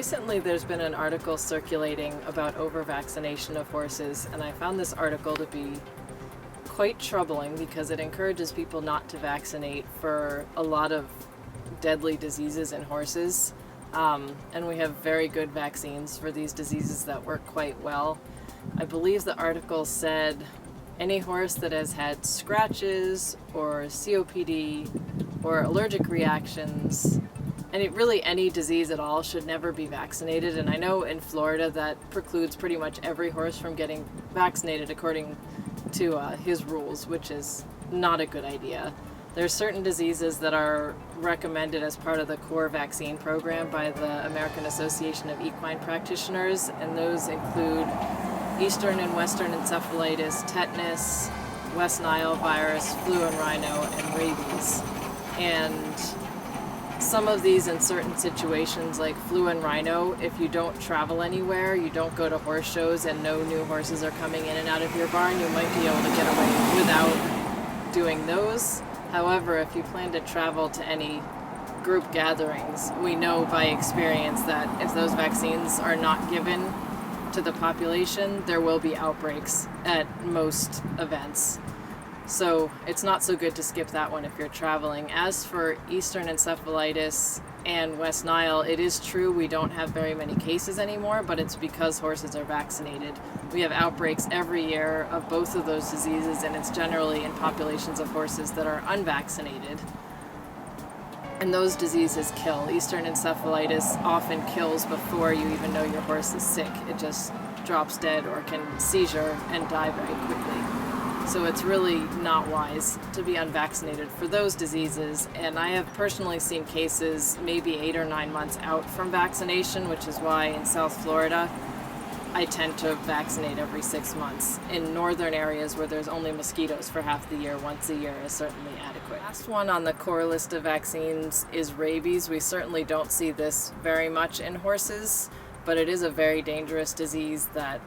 Recently there's been an article circulating about over-vaccination of horses, and I found this article to be quite troubling because it encourages people not to vaccinate for a lot of deadly diseases in horses. And we have very good vaccines for these diseases that work quite well. I believe the article said any horse that has had scratches or COPD or allergic reactions, and really any disease at all, should never be vaccinated. And I know in Florida that precludes pretty much every horse from getting vaccinated according to his rules, which is not a good idea. There are certain diseases that are recommended as part of the core vaccine program by the American Association of Equine Practitioners, and those include Eastern and Western encephalitis, tetanus, West Nile virus, flu and rhino, and rabies. And some of these, in certain situations like flu and rhino, if you don't travel anywhere, you don't go to horse shows and no new horses are coming in and out of your barn, you might be able to get away without doing those. However, if you plan to travel to any group gatherings, we know by experience that if those vaccines are not given to the population, there will be outbreaks at most events. So it's not so good to skip that one if you're traveling. As for Eastern encephalitis and West Nile, it is true we don't have very many cases anymore, but it's because horses are vaccinated. We have outbreaks every year of both of those diseases, and it's generally in populations of horses that are unvaccinated. And those diseases kill. Eastern encephalitis often kills before you even know your horse is sick. It just drops dead or can seizure and die very quickly. So it's really not wise to be unvaccinated for those diseases. And I have personally seen cases maybe 8 or 9 months out from vaccination, which is why in South Florida, I tend to vaccinate every 6 months. In northern areas where there's only mosquitoes for half the year, once a year is certainly adequate. Last one on the core list of vaccines is rabies. We certainly don't see this very much in horses, but it is a very dangerous disease that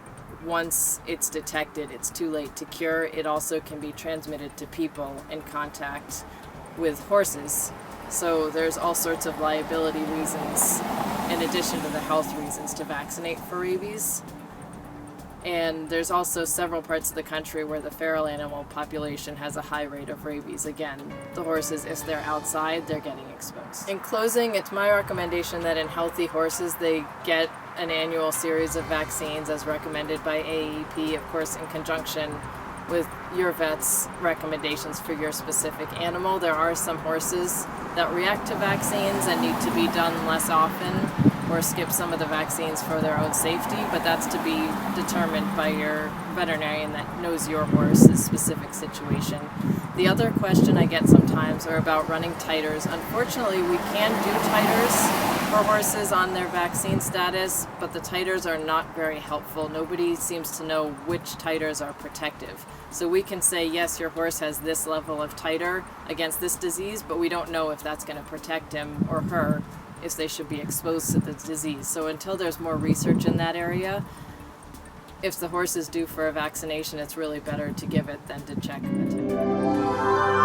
once it's detected, it's too late to cure. It also can be transmitted to people in contact with horses. So there's all sorts of liability reasons in addition to the health reasons to vaccinate for rabies. And there's also several parts of the country where the feral animal population has a high rate of rabies. Again, the horses, if they're outside, they're getting exposed. In closing, it's my recommendation that in healthy horses, they get an annual series of vaccines as recommended by AAEP, of course in conjunction with your vet's recommendations for your specific animal. There are some horses that react to vaccines and need to be done less often or skip some of the vaccines for their own safety, but that's to be determined by your veterinarian that knows your horse's specific situation. The other question I get sometimes are about running titers. Unfortunately, we can do titers for horses on their vaccine status, but the titers are not very helpful. Nobody seems to know which titers are protective. So we can say, yes, your horse has this level of titer against this disease, but we don't know if that's going to protect him or her if they should be exposed to the disease. So until there's more research in that area, if the horse is due for a vaccination, it's really better to give it than to check a titer.